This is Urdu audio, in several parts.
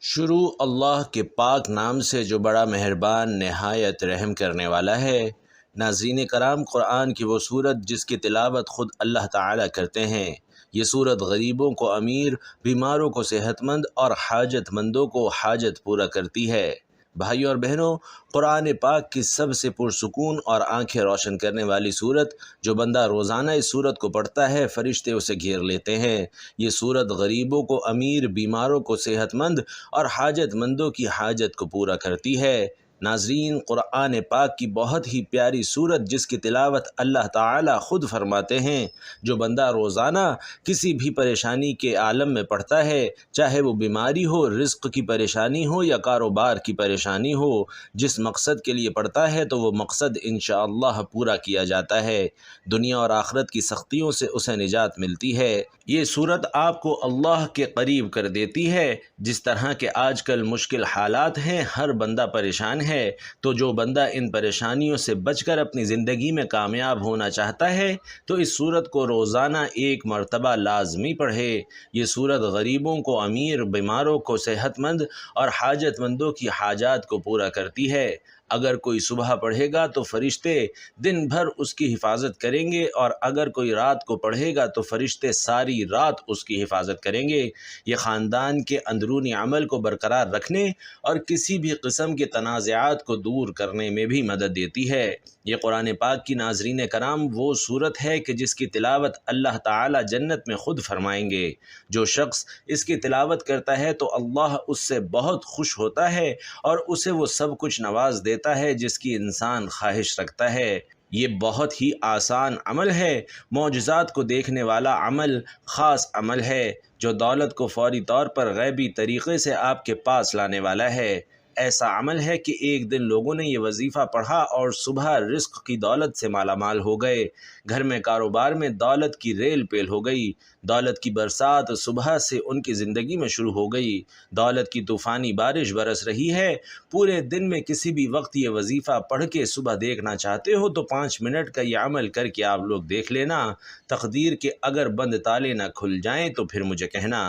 شروع اللہ کے پاک نام سے جو بڑا مہربان نہایت رحم کرنے والا ہے۔ ناظرین کرام، قرآن کی وہ صورت جس کی تلاوت خود اللہ تعالیٰ کرتے ہیں۔ یہ صورت غریبوں کو امیر، بیماروں کو صحت مند اور حاجت مندوں کو حاجت پورا کرتی ہے۔ بھائیوں اور بہنوں، قرآن پاک کی سب سے پرسکون اور آنکھیں روشن کرنے والی صورت، جو بندہ روزانہ اس صورت کو پڑھتا ہے فرشتے اسے گھیر لیتے ہیں۔ یہ صورت غریبوں کو امیر، بیماروں کو صحت مند اور حاجت مندوں کی حاجت کو پورا کرتی ہے۔ ناظرین، قرآن پاک کی بہت ہی پیاری صورت جس کی تلاوت اللہ تعالیٰ خود فرماتے ہیں، جو بندہ روزانہ کسی بھی پریشانی کے عالم میں پڑھتا ہے، چاہے وہ بیماری ہو، رزق کی پریشانی ہو یا کاروبار کی پریشانی ہو، جس مقصد کے لیے پڑھتا ہے تو وہ مقصد انشاءاللہ پورا کیا جاتا ہے۔ دنیا اور آخرت کی سختیوں سے اسے نجات ملتی ہے۔ یہ صورت آپ کو اللہ کے قریب کر دیتی ہے۔ جس طرح کے آج کل مشکل حالات ہیں، ہر بندہ پریشان ہے، تو جو بندہ ان پریشانیوں سے بچ کر اپنی زندگی میں کامیاب ہونا چاہتا ہے تو اس صورت کو روزانہ ایک مرتبہ لازمی پڑھے۔ یہ صورت غریبوں کو امیر، بیماروں کو صحت مند اور حاجت مندوں کی حاجات کو پورا کرتی ہے۔ اگر کوئی صبح پڑھے گا تو فرشتے دن بھر اس کی حفاظت کریں گے، اور اگر کوئی رات کو پڑھے گا تو فرشتے ساری رات اس کی حفاظت کریں گے۔ یہ خاندان کے اندرونی عمل کو برقرار رکھنے اور کسی بھی قسم کے تنازعات کو دور کرنے میں بھی مدد دیتی ہے۔ یہ قرآن پاک کی ناظرین کرام وہ صورت ہے کہ جس کی تلاوت اللہ تعالی جنت میں خود فرمائیں گے۔ جو شخص اس کی تلاوت کرتا ہے تو اللہ اس سے بہت خوش ہوتا ہے اور اسے وہ سب کچھ نواز دیتا ہے جس کی انسان خواہش رکھتا ہے۔ یہ بہت ہی آسان عمل ہے، معجزات کو دیکھنے والا عمل، خاص عمل ہے، جو دولت کو فوری طور پر غیبی طریقے سے آپ کے پاس لانے والا ہے۔ ایسا عمل ہے کہ ایک دن لوگوں نے یہ وظیفہ پڑھا اور صبح رزق کی دولت سے مالا مال ہو گئے، گھر میں کاروبار میں دولت کی ریل پیل ہو گئی، دولت کی برسات صبح سے ان کی زندگی میں شروع ہو گئی، دولت کی طوفانی بارش برس رہی ہے۔ پورے دن میں کسی بھی وقت یہ وظیفہ پڑھ کے صبح دیکھنا چاہتے ہو تو 5 منٹ کا یہ عمل کر کے آپ لوگ دیکھ لینا۔ تقدیر کے اگر بند تالے نہ کھل جائیں تو پھر مجھے کہنا۔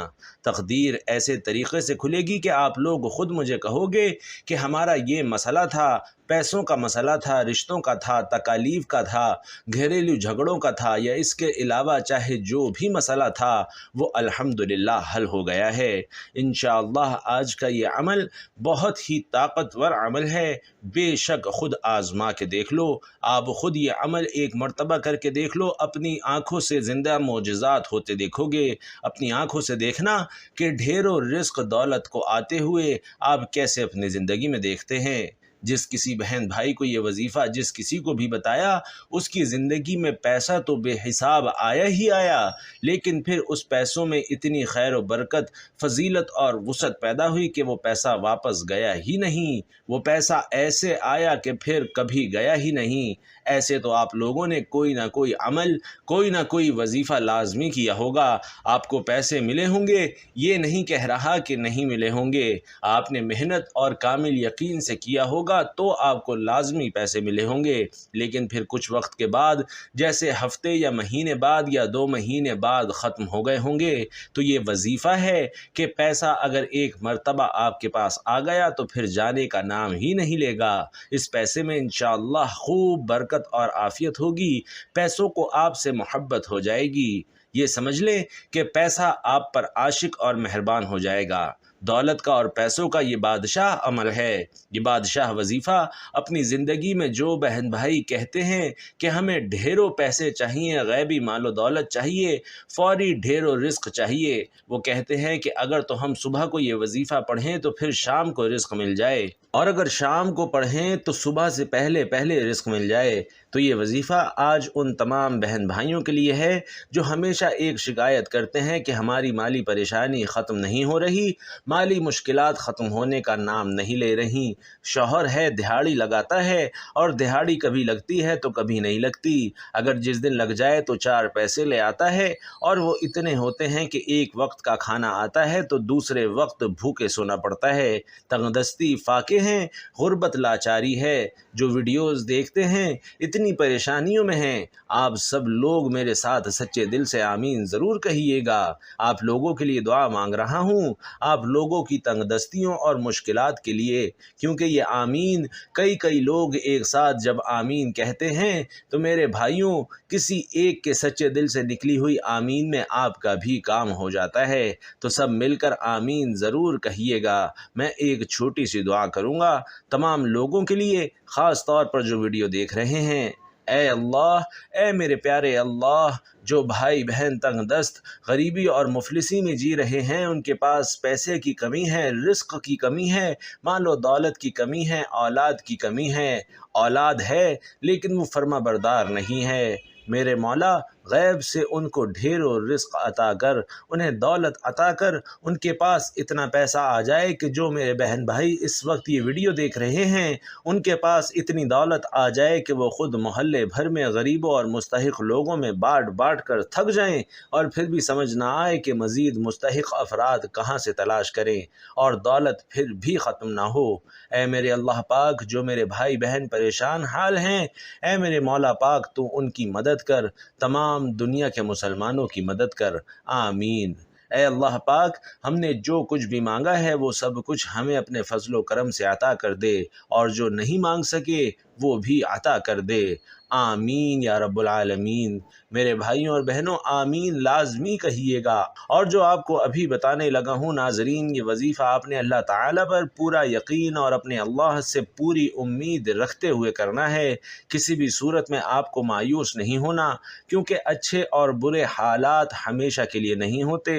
تقدیر ایسے طریقے سے کھلے گی کہ آپ لوگ خود مجھے کہو گے کہ ہمارا یہ مسئلہ تھا، پیسوں کا مسئلہ تھا، رشتوں کا تھا، تکالیف کا تھا، گھریلو جھگڑوں کا تھا، یا اس کے علاوہ چاہے جو بھی مسئلہ تھا وہ الحمدللہ حل ہو گیا ہے۔ انشاءاللہ آج کا یہ عمل بہت ہی طاقتور عمل ہے، بے شک خود آزما کے دیکھ لو۔ آپ خود یہ عمل ایک مرتبہ کر کے دیکھ لو، اپنی آنکھوں سے زندہ معجزات ہوتے دیکھو گے۔ اپنی آنکھوں سے دیکھنا کہ ڈھیروں رزق دولت کو آتے ہوئے آپ کیسے اپنی زندگی میں دیکھتے ہیں۔ جس کسی بہن بھائی کو یہ وظیفہ جس کسی کو بھی بتایا، اس کی زندگی میں پیسہ تو بے حساب آیا ہی آیا، لیکن پھر اس پیسوں میں اتنی خیر و برکت، فضیلت اور وسعت پیدا ہوئی کہ وہ پیسہ واپس گیا ہی نہیں۔ وہ پیسہ ایسے آیا کہ پھر کبھی گیا ہی نہیں۔ ایسے تو آپ لوگوں نے کوئی نہ کوئی عمل، کوئی نہ کوئی وظیفہ لازمی کیا ہوگا۔ آپ کو پیسے ملے ہوں گے، یہ نہیں کہہ رہا کہ نہیں ملے ہوں گے، آپ نے محنت اور کامل یقین سے کیا ہوگا تو آپ کو لازمی پیسے ملے ہوں گے، لیکن پھر کچھ وقت کے بعد، جیسے ہفتے یا مہینے بعد یا 2 مہینے بعد ختم ہو گئے ہوں گے۔ تو یہ وظیفہ ہے کہ پیسہ اگر ایک مرتبہ آپ کے پاس آ گیا تو پھر جانے کا نام ہی نہیں لے گا۔ اس پیسے میں انشاءاللہ خوب برکت اور عافیت ہوگی، پیسوں کو آپ سے محبت ہو جائے گی۔ یہ سمجھ لیں کہ پیسہ آپ پر عاشق اور مہربان ہو جائے گا۔ دولت کا اور پیسوں کا یہ بادشاہ عمل ہے، یہ بادشاہ وظیفہ۔ اپنی زندگی میں جو بہن بھائی کہتے ہیں کہ ہمیں ڈھیروں پیسے چاہیے، غیبی مال و دولت چاہیے، فوری ڈھیروں رزق چاہیے، وہ کہتے ہیں کہ اگر تو ہم صبح کو یہ وظیفہ پڑھیں تو پھر شام کو رزق مل جائے، اور اگر شام کو پڑھیں تو صبح سے پہلے پہلے رزق مل جائے۔ تو یہ وظیفہ آج ان تمام بہن بھائیوں کے لیے ہے جو ہمیشہ ایک شکایت کرتے ہیں کہ ہماری مالی پریشانی ختم نہیں ہو رہی، مالی مشکلات ختم ہونے کا نام نہیں لے رہی۔ شوہر ہے، دہاڑی لگاتا ہے، اور دہاڑی کبھی لگتی ہے تو کبھی نہیں لگتی۔ اگر جس دن لگ جائے تو 4 پیسے لے آتا ہے، اور وہ اتنے ہوتے ہیں کہ ایک وقت کا کھانا آتا ہے تو دوسرے وقت بھوکے سونا پڑتا ہے۔ تنگدستی فاقے ہیں، غربت لاچاری ہے۔ جو ویڈیوز دیکھتے ہیں اتنی پریشانیوں میں ہیں، آپ سب لوگ میرے ساتھ سچے دل سے آمین ضرور کہیے گا۔ آپ لوگوں کے لیے دعا مانگ رہا ہوں، آپ لوگ لوگوں کی تنگ دستیوں اور مشکلات کے لیے، کیونکہ یہ آمین کئی لوگ ایک ساتھ جب آمین کہتے ہیں تو میرے بھائیوں کسی ایک کے سچے دل سے نکلی ہوئی آمین میں آپ کا بھی کام ہو جاتا ہے۔ تو سب مل کر آمین ضرور کہیے گا۔ میں ایک چھوٹی سی دعا کروں گا تمام لوگوں کے لیے، خاص طور پر جو ویڈیو دیکھ رہے ہیں۔ اے اللہ، اے میرے پیارے اللہ، جو بھائی بہن تنگ دست، غریبی اور مفلسی میں جی رہے ہیں، ان کے پاس پیسے کی کمی ہے، رزق کی کمی ہے، مال و دولت کی کمی ہے، اولاد کی کمی ہے، اولاد ہے لیکن وہ فرما بردار نہیں ہے، میرے مولا غیب سے ان کو ڈھیروں رزق عطا کر، انہیں دولت عطا کر، ان کے پاس اتنا پیسہ آ جائے کہ جو میرے بہن بھائی اس وقت یہ ویڈیو دیکھ رہے ہیں ان کے پاس اتنی دولت آ جائے کہ وہ خود محلے بھر میں غریبوں اور مستحق لوگوں میں بانٹ کر تھک جائیں، اور پھر بھی سمجھ نہ آئے کہ مزید مستحق افراد کہاں سے تلاش کریں، اور دولت پھر بھی ختم نہ ہو۔ اے میرے اللہ پاک، جو میرے بھائی بہن پریشان حال ہیں، اے میرے مولا پاک تو ان کی مدد کر، تمام دنیا کے مسلمانوں کی مدد کر، آمین۔ اے اللہ پاک، ہم نے جو کچھ بھی مانگا ہے وہ سب کچھ ہمیں اپنے فضل و کرم سے عطا کر دے، اور جو نہیں مانگ سکے وہ بھی عطا کر دے، آمین یا رب العالمین۔ میرے بھائیوں اور بہنوں آمین لازمی کہیے گا۔ اور جو آپ کو ابھی بتانے لگا ہوں ناظرین، یہ وظیفہ آپ نے اللہ تعالیٰ پر پورا یقین اور اپنے اللہ سے پوری امید رکھتے ہوئے کرنا ہے۔ کسی بھی صورت میں آپ کو مایوس نہیں ہونا، کیونکہ اچھے اور برے حالات ہمیشہ کے لیے نہیں ہوتے۔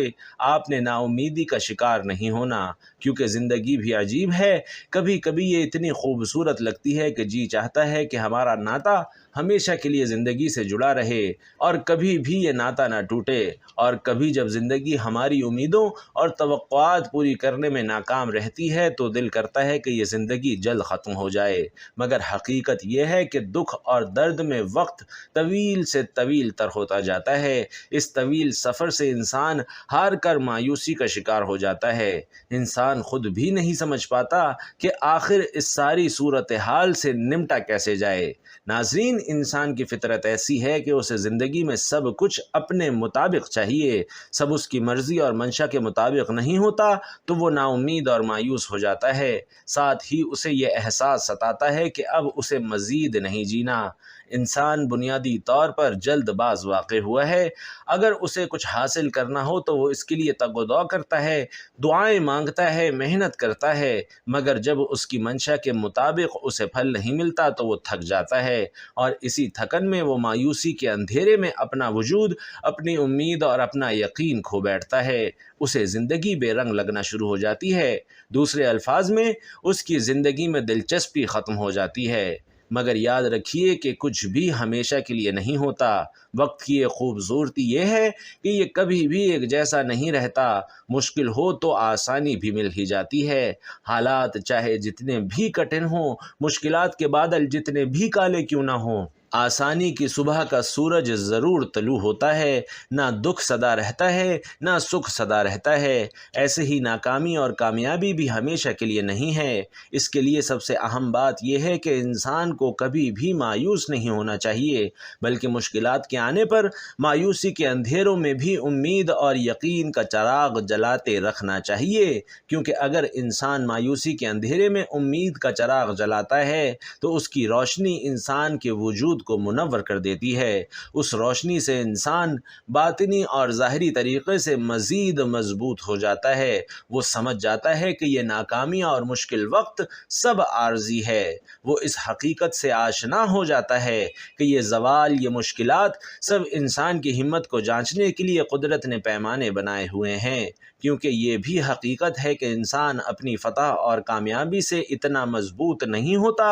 آپ نے نا امیدی کا شکار نہیں ہونا، کیونکہ زندگی بھی عجیب ہے، کبھی کبھی یہ اتنی خوبصورت لگتی ہے کہ جی چاہتا ہے کہ ہمارا ناطہ ہمیشہ کے لیے زندگی سے جڑا رہے، اور کبھی بھی یہ ناطہ نہ ٹوٹے، اور کبھی جب زندگی ہماری امیدوں اور توقعات پوری کرنے میں ناکام رہتی ہے تو دل کرتا ہے کہ یہ زندگی جلد ختم ہو جائے، مگر حقیقت یہ ہے کہ دکھ اور درد میں وقت طویل سے طویل تر ہوتا جاتا ہے۔ اس طویل سفر سے انسان ہار کر مایوسی کا شکار ہو جاتا ہے۔ انسان خود بھی نہیں سمجھ پاتا کہ آخر اس ساری صورتحال سے نمٹا کیسے جائے۔ ناظرین، انسان کی فطرت ایسی ہے کہ اسے زندگی میں سب کچھ اپنے مطابق چاہیے، سب اس کی مرضی اور منشا کے مطابق نہیں ہوتا تو وہ نا امید اور مایوس ہو جاتا ہے، ساتھ ہی اسے یہ احساس ستاتا ہے کہ اب اسے مزید نہیں جینا۔ انسان بنیادی طور پر جلد باز واقع ہوا ہے، اگر اسے کچھ حاصل کرنا ہو تو وہ اس کے لیے تگ و دو کرتا ہے، دعائیں مانگتا ہے، محنت کرتا ہے، مگر جب اس کی منشا کے مطابق اسے پھل نہیں ملتا تو وہ تھک جاتا ہے، اور اسی تھکن میں وہ مایوسی کے اندھیرے میں اپنا وجود، اپنی امید اور اپنا یقین کھو بیٹھتا ہے، اسے زندگی بے رنگ لگنا شروع ہو جاتی ہے، دوسرے الفاظ میں اس کی زندگی میں دلچسپی ختم ہو جاتی ہے۔ مگر یاد رکھیے کہ کچھ بھی ہمیشہ کے لیے نہیں ہوتا۔ وقت کی ایک خوبصورتی یہ ہے کہ یہ کبھی بھی ایک جیسا نہیں رہتا، مشکل ہو تو آسانی بھی مل ہی جاتی ہے، حالات چاہے جتنے بھی کٹھن ہوں، مشکلات کے بادل جتنے بھی کالے کیوں نہ ہوں، آسانی کی صبح کا سورج ضرور طلوع ہوتا ہے، نہ دکھ سدا رہتا ہے نہ سکھ سدا رہتا ہے۔ ایسے ہی ناکامی اور کامیابی بھی ہمیشہ کے لیے نہیں ہے۔ اس کے لیے سب سے اہم بات یہ ہے کہ انسان کو کبھی بھی مایوس نہیں ہونا چاہیے، بلکہ مشکلات کے آنے پر مایوسی کے اندھیروں میں بھی امید اور یقین کا چراغ جلاتے رکھنا چاہیے، کیونکہ اگر انسان مایوسی کے اندھیرے میں امید کا چراغ جلاتا ہے تو اس کی روشنی انسان کے وجود کو منور کر دیتی ہے، اس روشنی سے انسان باطنی اور ظاہری طریقے سے مزید مضبوط ہو جاتا ہے، وہ سمجھ جاتا ہے کہ یہ ناکامی اور مشکل وقت سب عارضی ہے، وہ اس حقیقت سے آشنا ہو جاتا ہے کہ یہ زوال، یہ مشکلات سب انسان کی ہمت کو جانچنے کے لیے قدرت نے پیمانے بنائے ہوئے ہیں، کیونکہ یہ بھی حقیقت ہے کہ انسان اپنی فتح اور کامیابی سے اتنا مضبوط نہیں ہوتا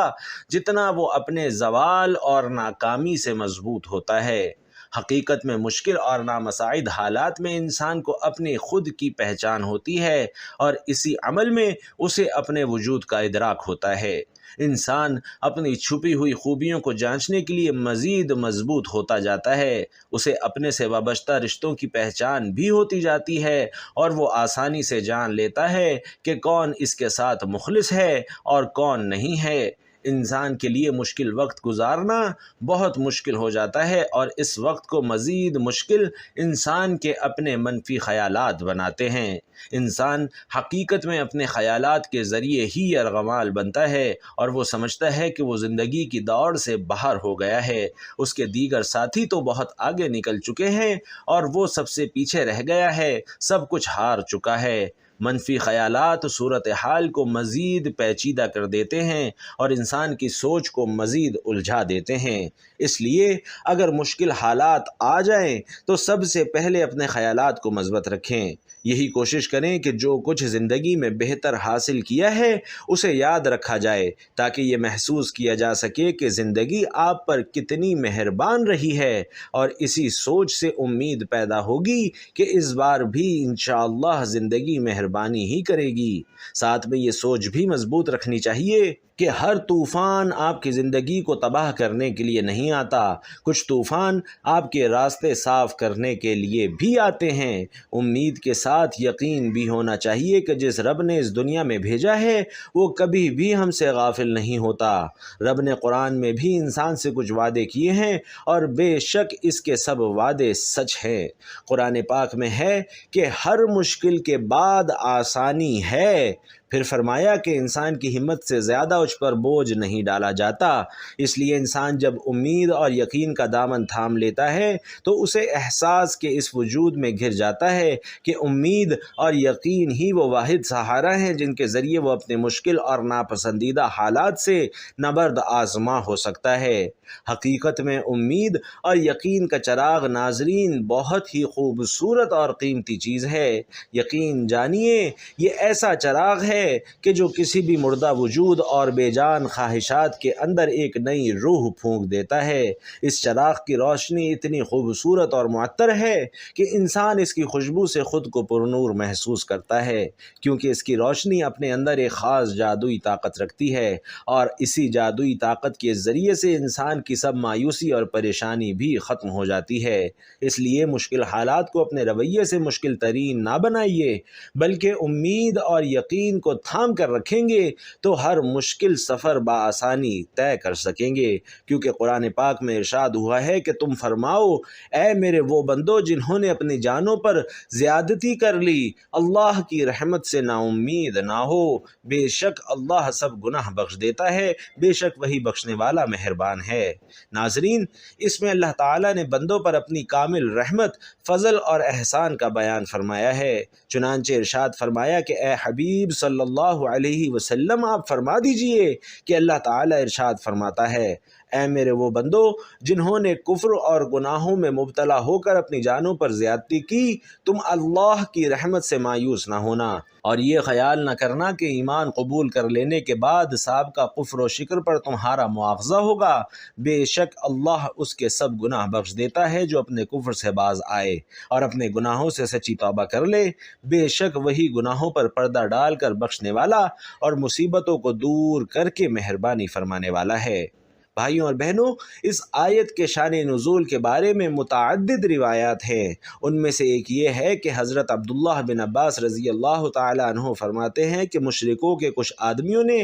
جتنا وہ اپنے زوال اور ناکامی سے مضبوط ہوتا ہے۔ حقیقت میں مشکل اور نامساعد حالات میں انسان کو اپنی خود کی پہچان ہوتی ہے، اور اسی عمل میں اسے اپنے وجود کا ادراک ہوتا ہے۔ انسان اپنی چھپی ہوئی خوبیوں کو جانچنے کے لیے مزید مضبوط ہوتا جاتا ہے، اسے اپنے سے وابستہ رشتوں کی پہچان بھی ہوتی جاتی ہے، اور وہ آسانی سے جان لیتا ہے کہ کون اس کے ساتھ مخلص ہے اور کون نہیں ہے۔ انسان کے لیے مشکل وقت گزارنا بہت مشکل ہو جاتا ہے، اور اس وقت کو مزید مشکل انسان کے اپنے منفی خیالات بناتے ہیں۔ انسان حقیقت میں اپنے خیالات کے ذریعے ہی یرغمال بنتا ہے، اور وہ سمجھتا ہے کہ وہ زندگی کی دوڑ سے باہر ہو گیا ہے، اس کے دیگر ساتھی تو بہت آگے نکل چکے ہیں اور وہ سب سے پیچھے رہ گیا ہے، سب کچھ ہار چکا ہے۔ منفی خیالات صورتحال کو مزید پیچیدہ کر دیتے ہیں اور انسان کی سوچ کو مزید الجھا دیتے ہیں۔ اس لیے اگر مشکل حالات آ جائیں تو سب سے پہلے اپنے خیالات کو مثبت رکھیں۔ یہی کوشش کریں کہ جو کچھ زندگی میں بہتر حاصل کیا ہے اسے یاد رکھا جائے، تاکہ یہ محسوس کیا جا سکے کہ زندگی آپ پر کتنی مہربان رہی ہے، اور اسی سوچ سے امید پیدا ہوگی کہ اس بار بھی انشاءاللہ زندگی مہربانی ہی کرے گی۔ ساتھ میں یہ سوچ بھی مضبوط رکھنی چاہیے کہ ہر طوفان آپ کی زندگی کو تباہ کرنے کے لیے نہیں آتا، کچھ طوفان آپ کے راستے صاف کرنے کے لیے بھی آتے ہیں۔ امید کے ساتھ یقین بھی ہونا چاہیے کہ جس رب نے اس دنیا میں بھیجا ہے وہ کبھی بھی ہم سے غافل نہیں ہوتا۔ رب نے قرآن میں بھی انسان سے کچھ وعدے کیے ہیں، اور بے شک اس کے سب وعدے سچ ہیں۔ قرآن پاک میں ہے کہ ہر مشکل کے بعد آسانی ہے، پھر فرمایا کہ انسان کی ہمت سے زیادہ اس پر بوجھ نہیں ڈالا جاتا۔ اس لیے انسان جب امید اور یقین کا دامن تھام لیتا ہے تو اسے احساس کے اس وجود میں گھر جاتا ہے کہ امید اور یقین ہی وہ واحد سہارا ہیں جن کے ذریعے وہ اپنے مشکل اور ناپسندیدہ حالات سے نبرد آزما ہو سکتا ہے۔ حقیقت میں امید اور یقین کا چراغ ناظرین بہت ہی خوبصورت اور قیمتی چیز ہے۔ یقین جانیے یہ ایسا چراغ ہے کہ جو کسی بھی مردہ وجود اور بے جان خواہشات کے اندر ایک نئی روح پھونک دیتا ہے۔ اس چراغ کی روشنی اتنی خوبصورت اور معطر ہے کہ انسان اس کی خوشبو سے خود کو پرنور محسوس کرتا ہے، کیونکہ اس کی روشنی اپنے اندر ایک خاص جادوئی طاقت رکھتی ہے، اور اسی جادوئی طاقت کے ذریعے سے انسان کی سب مایوسی اور پریشانی بھی ختم ہو جاتی ہے۔ اس لیے مشکل حالات کو اپنے رویے سے مشکل ترین نہ بنائیے، بلکہ امید اور یقین کو تھام کر رکھیں گے تو ہر مشکل سفر بآسانی طے کر سکیں گے، کیونکہ قرآن پاک میں ارشاد ہوا ہے کہ تم فرماؤ اے میرے وہ بندو جنہوں نے اپنی جانوں پر زیادتی کر لی، اللہ کی رحمت سے نا امید نہ ہو، بے شک اللہ سب گناہ بخش دیتا ہے، بے شک وہی بخشنے والا مہربان ہے۔ ناظرین، اس میں اللہ تعالیٰ نے بندوں پر اپنی کامل رحمت، فضل اور احسان کا بیان فرمایا ہے۔ چنانچہ ارشاد فرمایا کہ اے حبیب صلی اللہ علیہ وسلم آپ فرما دیجئے کہ اللہ تعالیٰ ارشاد فرماتا ہے، اے میرے وہ بندو جنہوں نے کفر اور گناہوں میں مبتلا ہو کر اپنی جانوں پر زیادتی کی، تم اللہ کی رحمت سے مایوس نہ ہونا، اور یہ خیال نہ کرنا کہ ایمان قبول کر لینے کے بعد سابقہ کفر و شکر پر تمہارا مواخذہ ہوگا۔ بے شک اللہ اس کے سب گناہ بخش دیتا ہے جو اپنے کفر سے باز آئے اور اپنے گناہوں سے سچی توبہ کر لے، بے شک وہی گناہوں پر پردہ ڈال کر بخشنے والا اور مصیبتوں کو دور کر کے مہربانی فرمانے والا ہے۔ بھائیوں اور بہنوں، اس آیت کے شان نزول کے بارے میں متعدد روایات ہیں۔ ان میں سے ایک یہ ہے کہ حضرت عبداللہ بن عباس رضی اللہ تعالیٰ عنہ فرماتے ہیں کہ مشرکوں کے کچھ آدمیوں نے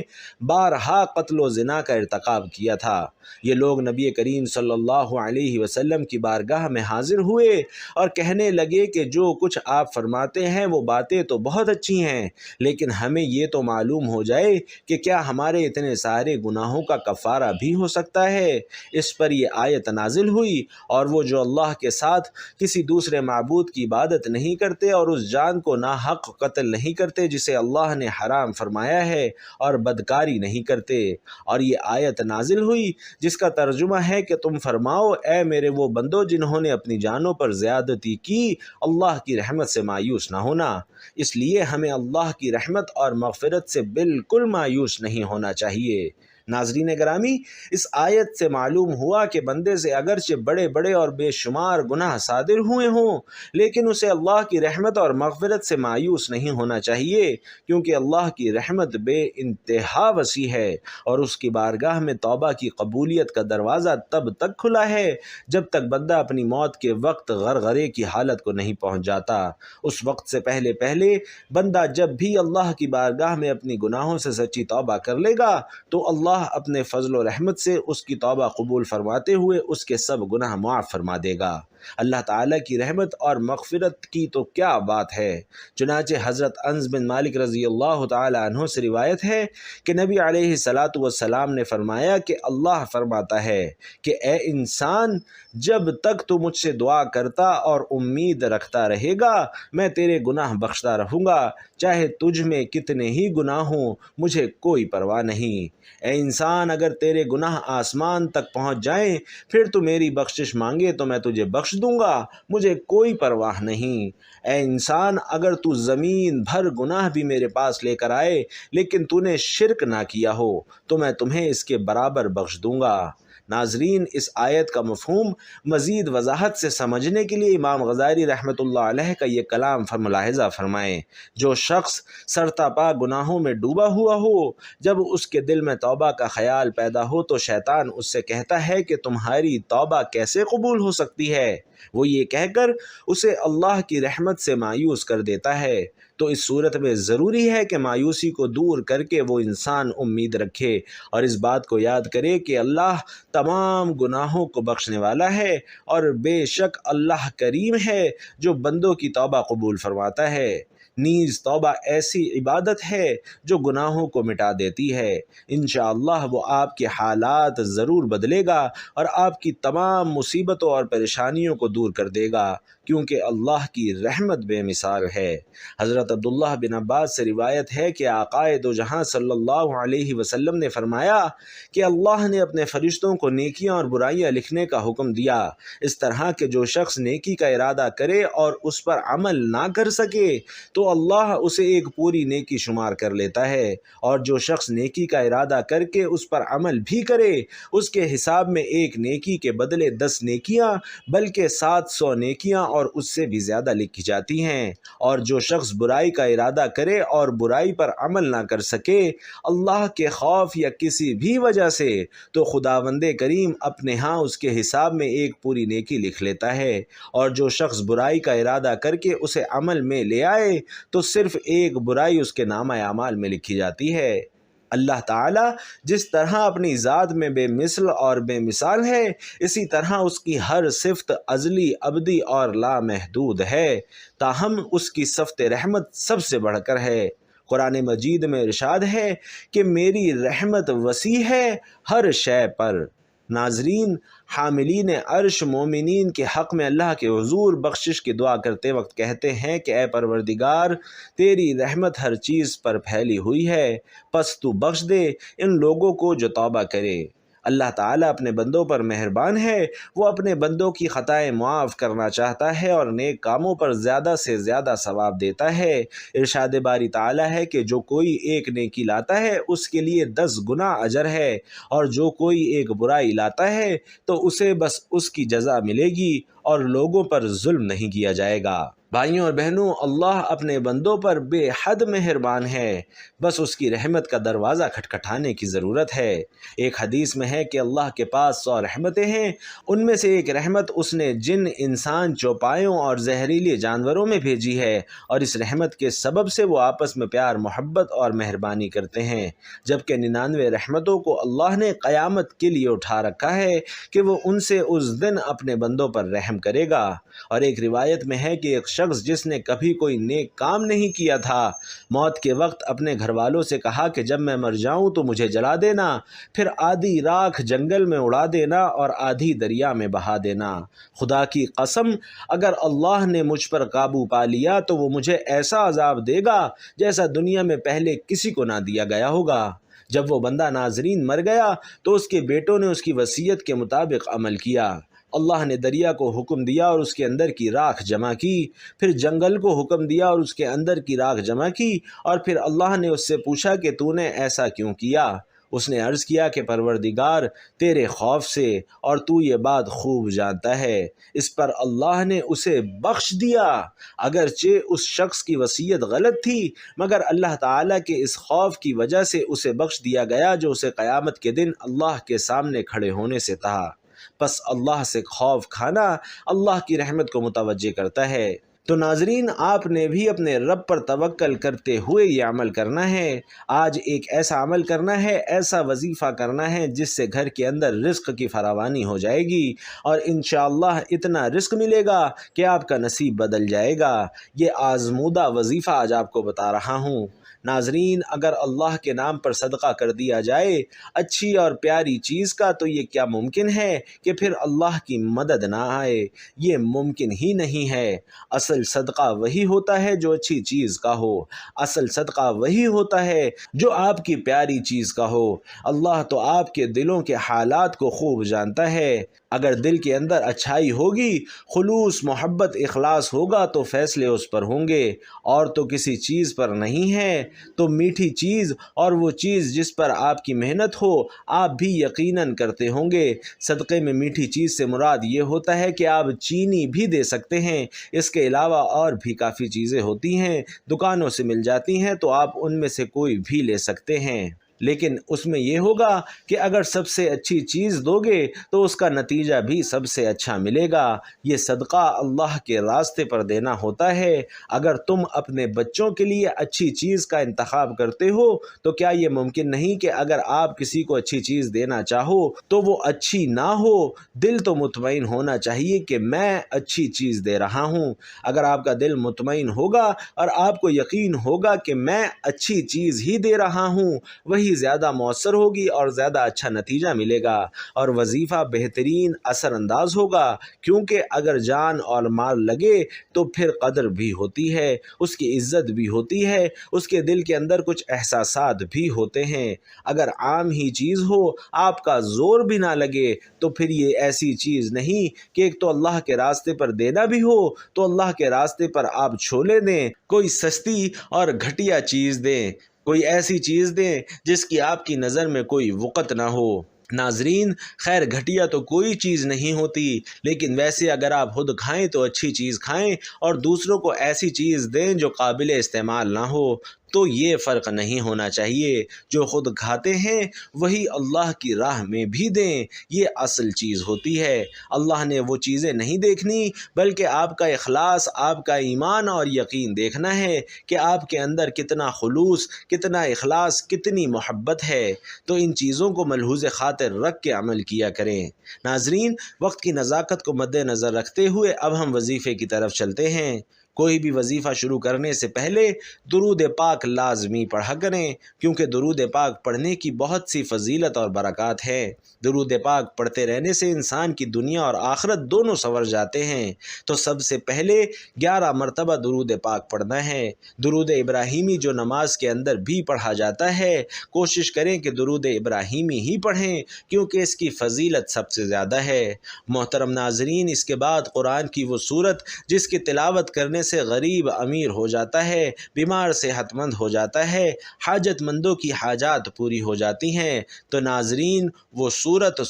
بارہا قتل و زنا کا ارتکاب کیا تھا۔ یہ لوگ نبی کریم صلی اللہ علیہ وسلم کی بارگاہ میں حاضر ہوئے اور کہنے لگے کہ جو کچھ آپ فرماتے ہیں وہ باتیں تو بہت اچھی ہیں، لیکن ہمیں یہ تو معلوم ہو جائے کہ کیا ہمارے اتنے سارے گناہوں کا کفارہ بھی ہو سکتا ہے۔ اس پر یہ آیت نازل ہوئی، اور وہ جو اللہ کے ساتھ کسی دوسرے معبود کی عبادت نہیں کرتے اور اس جان کو ناحق قتل نہیں کرتے جسے اللہ نے حرام فرمایا ہے، اور بدکاری نہیں کرتے۔ اور یہ آیت نازل ہوئی جس کا ترجمہ ہے کہ تم فرماؤ اے میرے وہ بندو جنہوں نے اپنی جانوں پر زیادتی کی، اللہ کی رحمت سے مایوس نہ ہونا۔ اس لیے ہمیں اللہ کی رحمت اور مغفرت سے بالکل مایوس نہیں ہونا چاہیے۔ ناظرین گرامی، اس آیت سے معلوم ہوا کہ بندے سے اگرچہ بڑے بڑے اور بے شمار گناہ صادر ہوئے ہوں، لیکن اسے اللہ کی رحمت اور مغفرت سے مایوس نہیں ہونا چاہیے، کیونکہ اللہ کی رحمت بے انتہا وسیع ہے، اور اس کی بارگاہ میں توبہ کی قبولیت کا دروازہ تب تک کھلا ہے جب تک بندہ اپنی موت کے وقت غرغرے کی حالت کو نہیں پہنچ جاتا۔ اس وقت سے پہلے پہلے بندہ جب بھی اللہ کی بارگاہ میں اپنی گناہوں سے سچی توبہ کر لے گا تو اللہ اللہ اپنے فضل و رحمت سے اس کی توبہ قبول فرماتے ہوئے اس کے سب گناہ معاف فرما دے گا۔ اللہ تعالیٰ کی رحمت اور مغفرت کی تو کیا بات ہے۔ چنانچہ حضرت انس بن مالک رضی اللہ تعالی عنہ سے روایت ہے کہ نبی علیہ الصلاۃ والسلام نے فرمایا کہ اللہ فرماتا ہے کہ اے انسان، جب تک تو مجھ سے دعا کرتا اور امید رکھتا رہے گا میں تیرے گناہ بخشتا رہوں گا، چاہے تجھ میں کتنے ہی گناہ ہوں، مجھے کوئی پرواہ نہیں۔ اے انسان، اگر تیرے گناہ آسمان تک پہنچ جائیں پھر تو میری بخشش مانگے تو میں تجھے بخش دوں گا، مجھے کوئی پرواہ نہیں۔ اے انسان، اگر تو زمین بھر گناہ بھی میرے پاس لے کر آئے لیکن تو نے شرک نہ کیا ہو تو میں تمہیں اس کے برابر بخش دوں گا۔ ناظرین، اس آیت کا مفہوم مزید وضاحت سے سمجھنے کے لیے امام غزالی رحمۃ اللہ علیہ کا یہ کلام ملاحظہ فرمائیں۔ جو شخص سرتاپا گناہوں میں ڈوبا ہوا ہو، جب اس کے دل میں توبہ کا خیال پیدا ہو تو شیطان اس سے کہتا ہے کہ تمہاری توبہ کیسے قبول ہو سکتی ہے؟ وہ یہ کہہ کر اسے اللہ کی رحمت سے مایوس کر دیتا ہے۔ تو اس صورت میں ضروری ہے کہ مایوسی کو دور کر کے وہ انسان امید رکھے اور اس بات کو یاد کرے کہ اللہ تمام گناہوں کو بخشنے والا ہے اور بے شک اللہ کریم ہے جو بندوں کی توبہ قبول فرماتا ہے۔ نیز توبہ ایسی عبادت ہے جو گناہوں کو مٹا دیتی ہے۔ انشاءاللہ وہ آپ کے حالات ضرور بدلے گا اور آپ کی تمام مصیبتوں اور پریشانیوں کو دور کر دے گا، کیونکہ اللہ کی رحمت بے مثال ہے۔ حضرت عبداللہ بن عباس سے روایت ہے کہ آقائے دو جہاں صلی اللہ علیہ وسلم نے فرمایا کہ اللہ نے اپنے فرشتوں کو نیکیاں اور برائیاں لکھنے کا حکم دیا، اس طرح کہ جو شخص نیکی کا ارادہ کرے اور اس پر عمل نہ کر سکے تو اللہ اسے ایک پوری نیکی شمار کر لیتا ہے، اور جو شخص نیکی کا ارادہ کر کے اس پر عمل بھی کرے اس کے حساب میں ایک نیکی کے بدلے 10 نیکیاں بلکہ 700 نیکیاں اور اس سے بھی زیادہ لکھی جاتی ہیں، اور جو شخص برائی کا ارادہ کرے اور برائی پر عمل نہ کر سکے اللہ کے خوف یا کسی بھی وجہ سے تو خداوند کریم اپنے ہاں اس کے حساب میں ایک پوری نیکی لکھ لیتا ہے، اور جو شخص برائی کا ارادہ کر کے اسے عمل میں لے آئے تو صرف ایک برائی اس کے نامہ اعمال میں لکھی جاتی ہے۔ اللہ تعالیٰ جس طرح اپنی ذات میں بے مثل اور بے مثال ہے، اسی طرح اس کی ہر صفت ازلی، ابدی اور لامحدود ہے، تاہم اس کی صفت رحمت سب سے بڑھ کر ہے۔ قرآن مجید میں ارشاد ہے کہ میری رحمت وسیع ہے ہر شے پر۔ ناظرین، حاملین عرش مومنین کے حق میں اللہ کے حضور بخشش کی دعا کرتے وقت کہتے ہیں کہ اے پروردگار، تیری رحمت ہر چیز پر پھیلی ہوئی ہے، پس تو بخش دے ان لوگوں کو جو توبہ کرے۔ اللہ تعالیٰ اپنے بندوں پر مہربان ہے، وہ اپنے بندوں کی خطائیں معاف کرنا چاہتا ہے اور نیک کاموں پر زیادہ سے زیادہ ثواب دیتا ہے۔ ارشاد باری تعالیٰ ہے کہ جو کوئی ایک نیکی لاتا ہے اس کے لیے 10 گنا اجر ہے، اور جو کوئی ایک برائی لاتا ہے تو اسے بس اس کی جزا ملے گی اور لوگوں پر ظلم نہیں کیا جائے گا۔ بھائیوں اور بہنوں، اللہ اپنے بندوں پر بے حد مہربان ہے، بس اس کی رحمت کا دروازہ کھٹکھٹانے کی ضرورت ہے۔ ایک حدیث میں ہے کہ اللہ کے پاس 100 رحمتیں ہیں، ان میں سے ایک رحمت اس نے جن، انسان، چوپایوں اور زہریلے جانوروں میں بھیجی ہے، اور اس رحمت کے سبب سے وہ آپس میں پیار، محبت اور مہربانی کرتے ہیں، جبکہ 99 رحمتوں کو اللہ نے قیامت کے لیے اٹھا رکھا ہے کہ وہ ان سے اس دن اپنے بندوں پر رحم کرے گا۔ اور ایک روایت میں ہے کہ ایک شخص جس نے کبھی کوئی نیک کام نہیں کیا تھا، موت کے وقت اپنے گھر والوں سے کہا کہ جب میں مر جاؤں تو مجھے جلا دینا، پھر آدھی راکھ جنگل میں اڑا دینا اور آدھی دریا میں بہا دینا۔ خدا کی قسم، اگر اللہ نے مجھ پر قابو پا لیا تو وہ مجھے ایسا عذاب دے گا جیسا دنیا میں پہلے کسی کو نہ دیا گیا ہوگا۔ جب وہ بندہ ناظرین مر گیا تو اس کے بیٹوں نے اس کی وصیت کے مطابق عمل کیا۔ اللہ نے دریا کو حکم دیا اور اس کے اندر کی راکھ جمع کی، پھر جنگل کو حکم دیا اور اس کے اندر کی راکھ جمع کی، اور پھر اللہ نے اس سے پوچھا کہ تو نے ایسا کیوں کیا؟ اس نے عرض کیا کہ پروردگار، تیرے خوف سے، اور تو یہ بات خوب جانتا ہے۔ اس پر اللہ نے اسے بخش دیا، اگرچہ اس شخص کی وصیت غلط تھی، مگر اللہ تعالیٰ کے اس خوف کی وجہ سے اسے بخش دیا گیا جو اسے قیامت کے دن اللہ کے سامنے کھڑے ہونے سے تھا۔ پس اللہ سے خوف کھانا اللہ کی رحمت کو متوجہ کرتا ہے۔ تو ناظرین، آپ نے بھی اپنے رب پر توکل کرتے ہوئے یہ عمل کرنا ہے۔ آج ایک ایسا عمل کرنا ہے، ایسا وظیفہ کرنا ہے جس سے گھر کے اندر رزق کی فراوانی ہو جائے گی، اور انشاءاللہ اتنا رزق ملے گا کہ آپ کا نصیب بدل جائے گا۔ یہ آزمودہ وظیفہ آج آپ کو بتا رہا ہوں۔ ناظرین، اگر اللہ کے نام پر صدقہ کر دیا جائے اچھی اور پیاری چیز کا، تو یہ کیا ممکن ہے کہ پھر اللہ کی مدد نہ آئے؟ یہ ممکن ہی نہیں ہے۔ اصل صدقہ وہی ہوتا ہے جو اچھی چیز کا ہو، اصل صدقہ وہی ہوتا ہے جو آپ کی پیاری چیز کا ہو۔ اللہ تو آپ کے دلوں کے حالات کو خوب جانتا ہے۔ اگر دل کے اندر اچھائی ہوگی، خلوص، محبت، اخلاص ہوگا تو فیصلے اس پر ہوں گے، اور تو کسی چیز پر نہیں ہے۔ تو میٹھی چیز اور وہ چیز جس پر آپ کی محنت ہو، آپ بھی یقیناً کرتے ہوں گے۔ صدقے میں میٹھی چیز سے مراد یہ ہوتا ہے کہ آپ چینی بھی دے سکتے ہیں۔ اس کے علاوہ اور بھی کافی چیزیں ہوتی ہیں، دکانوں سے مل جاتی ہیں، تو آپ ان میں سے کوئی بھی لے سکتے ہیں، لیکن اس میں یہ ہوگا کہ اگر سب سے اچھی چیز دو گے تو اس کا نتیجہ بھی سب سے اچھا ملے گا۔ یہ صدقہ اللہ کے راستے پر دینا ہوتا ہے۔ اگر تم اپنے بچوں کے لیے اچھی چیز کا انتخاب کرتے ہو تو کیا یہ ممکن نہیں کہ اگر آپ کسی کو اچھی چیز دینا چاہو تو وہ اچھی نہ ہو؟ دل تو مطمئن ہونا چاہیے کہ میں اچھی چیز دے رہا ہوں۔ اگر آپ کا دل مطمئن ہوگا اور آپ کو یقین ہوگا کہ میں اچھی چیز ہی دے رہا ہوں، وہی زیادہ مؤثر ہوگی اور زیادہ اچھا نتیجہ ملے گا، اور وظیفہ بہترین اثر انداز ہوگا، کیونکہ اگر جان اور مال لگے تو پھر قدر بھی ہوتی ہے، اس کی عزت بھی ہوتی ہے، اس کے دل کے اندر کچھ احساسات بھی ہوتے ہیں۔ اگر عام ہی چیز ہو، آپ کا زور بھی نہ لگے، تو پھر یہ ایسی چیز نہیں کہ ایک تو اللہ کے راستے پر دینا بھی ہو تو اللہ کے راستے پر آپ چھولے دیں، کوئی سستی اور گھٹیا چیز دیں، کوئی ایسی چیز دیں جس کی آپ کی نظر میں کوئی وقت نہ ہو۔ ناظرین، خیر گھٹیا تو کوئی چیز نہیں ہوتی، لیکن ویسے اگر آپ خود کھائیں تو اچھی چیز کھائیں اور دوسروں کو ایسی چیز دیں جو قابل استعمال نہ ہو، تو یہ فرق نہیں ہونا چاہیے۔ جو خود کھاتے ہیں وہی اللہ کی راہ میں بھی دیں، یہ اصل چیز ہوتی ہے۔ اللہ نے وہ چیزیں نہیں دیکھنی، بلکہ آپ کا اخلاص، آپ کا ایمان اور یقین دیکھنا ہے کہ آپ کے اندر کتنا خلوص، کتنا اخلاص، کتنی محبت ہے۔ تو ان چیزوں کو ملحوظ خاطر رکھ کے عمل کیا کریں۔ ناظرین، وقت کی نزاکت کو مد نظر رکھتے ہوئے اب ہم وظیفے کی طرف چلتے ہیں۔ کوئی بھی وظیفہ شروع کرنے سے پہلے درود پاک لازمی پڑھا کریں، کیونکہ درود پاک پڑھنے کی بہت سی فضیلت اور برکات ہیں۔ درود پاک پڑھتے رہنے سے انسان کی دنیا اور آخرت دونوں سنور جاتے ہیں۔ تو سب سے پہلے 11 مرتبہ درود پاک پڑھنا ہے۔ درود ابراہیمی جو نماز کے اندر بھی پڑھا جاتا ہے، کوشش کریں کہ درود ابراہیمی ہی پڑھیں، کیونکہ اس کی فضیلت سب سے زیادہ ہے۔ محترم ناظرین، اس کے بعد قرآن کی وہ سورت جس کی تلاوت کرنے سے غریب امیر ہو جاتا ہے، بیمار صحت مند ہو جاتا ہے، حاجت مندوں کی حاجات پوری ہو جاتی ہیں، تو ناظرین وہ سورت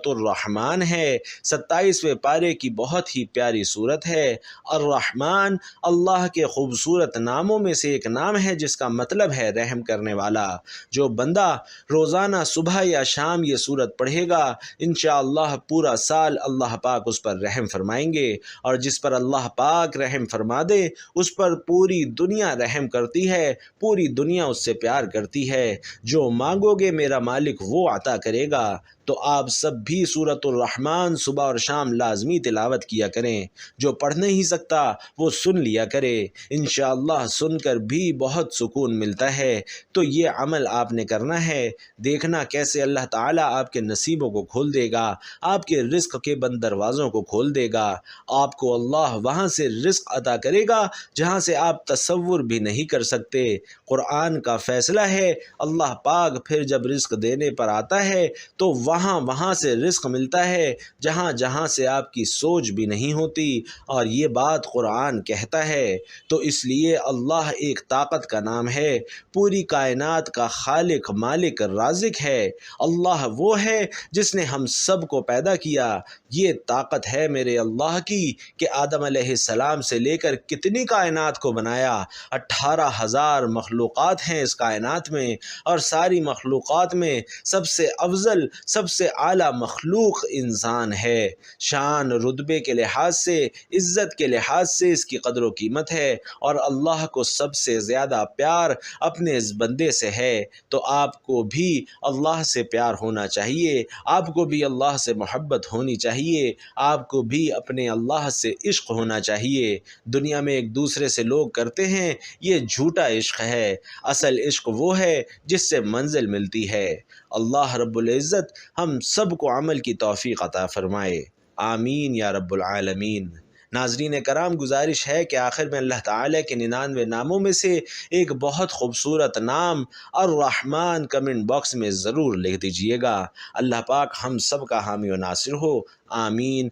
الرحمن ہے۔ 27ویں پارے کی بہت ہی پیاری سورت ہے۔ الرحمن اللہ کے خوبصورت ناموں میں سے ایک نام ہے جس کا مطلب ہے رحم کرنے والا۔ جو بندہ روزانہ صبح یا شام یہ سورت پڑھے گا، انشاءاللہ پورا سال اللہ پاک اس پر رحم فرمائیں گے، اور جس پر اللہ پاک رحم فرما دے اس پر پوری دنیا رحم کرتی ہے، پوری دنیا اس سے پیار کرتی ہے۔ جو مانگو گے میرا مالک وہ عطا کرے گا۔ تو آپ سب بھی سورت الرحمن صبح اور شام لازمی تلاوت کیا کریں۔ جو پڑھ نہیں سکتا وہ سن لیا کرے، انشاءاللہ سن کر بھی بہت سکون ملتا ہے۔ تو یہ عمل آپ نے کرنا ہے، دیکھنا کیسے اللہ تعالیٰ آپ کے نصیبوں کو کھول دے گا، آپ کے رزق کے بند دروازوں کو کھول دے گا۔ آپ کو اللہ وہاں سے رزق عطا کرے گا جہاں سے آپ تصور بھی نہیں کر سکتے۔ قرآن کا فیصلہ ہے، اللہ پاک پھر جب رزق دینے پر آتا ہے تو وہاں سے رزق ملتا ہے جہاں سے آپ کی سوچ بھی نہیں ہوتی، اور یہ بات قرآن کہتا ہے۔ تو اس لیے اللہ ایک طاقت کا نام ہے، پوری کائنات کا خالق، مالک، رازق ہے۔ اللہ وہ ہے جس نے ہم سب کو پیدا کیا۔ یہ طاقت ہے میرے اللہ کی کہ آدم علیہ السلام سے لے کر کتنی کائنات کو بنایا، 18,000 مخلوقات ہیں اس کائنات میں، اور ساری مخلوقات میں سب سے افضل، سب سے اعلیٰ مخلوق انسان ہے۔ شان رتبے کے لحاظ سے، عزت کے لحاظ سے اس کی قدر و قیمت ہے، اور اللہ کو سب سے زیادہ پیار اپنے اس بندے سے ہے۔ تو آپ کو بھی اللہ سے پیار ہونا چاہیے، آپ کو بھی اللہ سے محبت ہونی چاہیے، آپ کو بھی اپنے اللہ سے عشق ہونا چاہیے۔ دنیا میں ایک دوسرے سے لوگ کرتے ہیں، یہ جھوٹا عشق ہے۔ اصل عشق وہ ہے جس سے منزل ملتی ہے۔ اللہ رب العزت ہم سب کو عمل کی توفیق عطا فرمائے، آمین یا رب العالمین۔ ناظرین کرام، گزارش ہے کہ آخر میں اللہ تعالیٰ کے 99 ناموں میں سے ایک بہت خوبصورت نام الرحمن کمنٹ باکس میں ضرور لکھ دیجئے گا۔ اللہ پاک ہم سب کا حامی و ناصر ہو، آمین۔